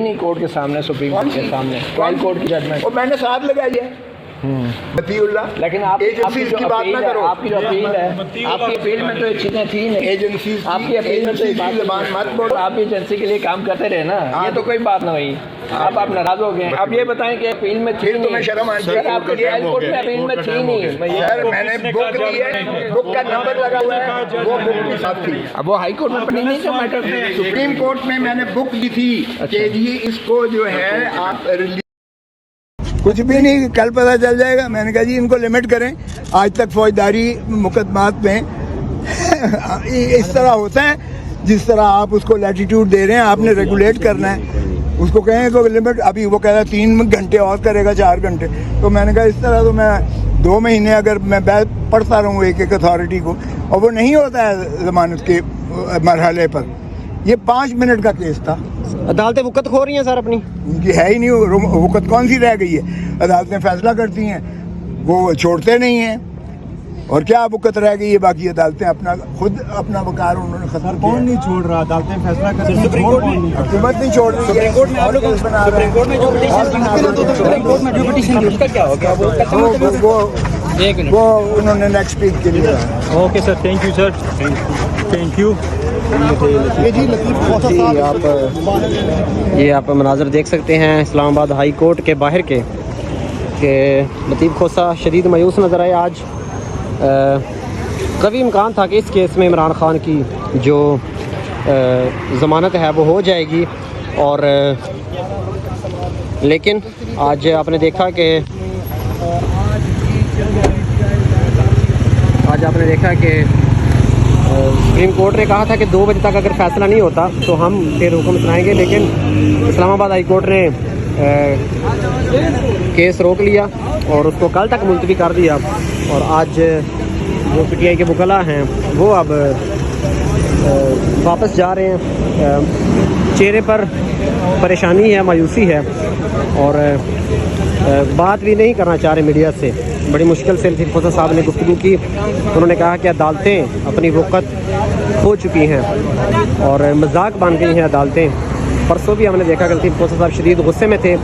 नहीं कोर्ट के सामने, सुप्रीम कोर्ट के सामने ट्रायल कोर्ट की जजमेंट और मैंने साथ लगाई है मतीउल्लाह। लेकिन आप एजेंसी की बात ना करो। आपकी जो अपील है, आपकी अपील में तो ये चीजें थी नहीं। एजेंसी आपकी अपील में तो ये बात जबान मत बोलो। आप एजेंसी के लिए काम करते रहे ना, ये तो कोई बात ना हुई। आप नाराज हो गए। अब ये बताएं कि अपील में थी नहीं। तुम्हें शर्म आनी चाहिए। आपकी ट्रायल कोर्ट में अपील में थी नहीं। सर मैंने बुक दी है, बुक का नंबर लगा हुआ है, वो बुक भी साथ थी। अब वो हाई कोर्ट में पड़ी नहीं जो मैटर सुप्रीम कोर्ट में मैंने बुक दी थी कि ये इसको जो है आप कुछ भी नहीं, कल पता चल जाएगा। मैंने कहा जी इनको लिमिट करें। आज तक फौजदारी मुकदमात में इस तरह होता है, जिस तरह आप उसको लैटिट्यूड दे रहे हैं आपने रेगुलेट करना है। उसको कहें को लिमिट, अभी वो कह रहा है 3 घंटे और करेगा 4 घंटे। तो मैंने कहा इस तरह तो मैं 2 महीने अगर मैं पढ़ता रहूँ एक एक अथॉरिटी को, और वो नहीं होता है जमानत के मरहले पर। ये 5 मिनट का केस था। अदालतें वक़्त खो रही हैं सर अपनी, उनकी है ही नहीं वक़्त, कौन सी रह गई है। अदालतें फैसला करती हैं, वो छोड़ते नहीं हैं। और क्या वक़्त रह गई है, बाकी अदालतें अपना खुद अपना वकार उन्होंने खत्म किया। कौन नहीं छोड़ रहा, अदालतें फैसला कर रही हैं, सुप्रीम कोर्ट में हुकूमत नहीं छोड़ रही है। सुप्रीम कोर्ट में आप लोग सुप्रीम कोर्ट में जो पिटीशन दी उसका क्या हो गया? वो उन्होंने नेक्स्ट वीक के लिए। Okay sir, thank you sir, thank you. ये आप मनाजर देख सकते हैं इस्लामाबाद हाई कोर्ट के बाहर के लतीफ़ खोसा शदीद मायूस नज़र आए आज। कभी इम्कान था कि इस केस में इमरान खान की जो ज़मानत है वो हो जाएगी, और लेकिन आज आपने देखा कि सुप्रीम कोर्ट ने कहा था कि 2 बजे तक अगर फैसला नहीं होता तो हम फिर हुक्म सुनाएंगे, लेकिन इस्लामाबाद हाई कोर्ट ने केस रोक लिया और उसको कल तक मुलतवी कर दिया। और आज जो पीटीआई के वकला हैं वो अब वापस जा रहे हैं। चेहरे पर परेशानी है, मायूसी है, और बात भी नहीं करना चाह रहे मीडिया से। बड़ी मुश्किल से लतीफ़ खोसा साहब ने गुफ्तगू की। उन्होंने कहा कि अदालतें अपनी वक़्त हो चुकी हैं और मजाक बन गई हैं अदालतें। परसों भी हमने देखा कि लतीफ़ खोसा साहब शदीद गुस्से में थे।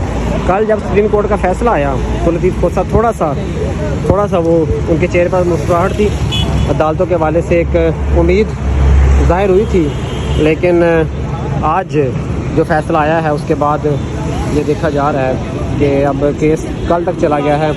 कल जब सुप्रीम कोर्ट का फ़ैसला आया तो लतीफ़ खोसा थोड़ा सा वो उनके चेहरे पर मुस्कुराहट थी। अदालतों के हवाले से एक उम्मीद ज़ाहिर हुई थी, लेकिन आज जो फ़ैसला आया है उसके बाद ये देखा जा रहा है कि अब केस कल तक चला गया है।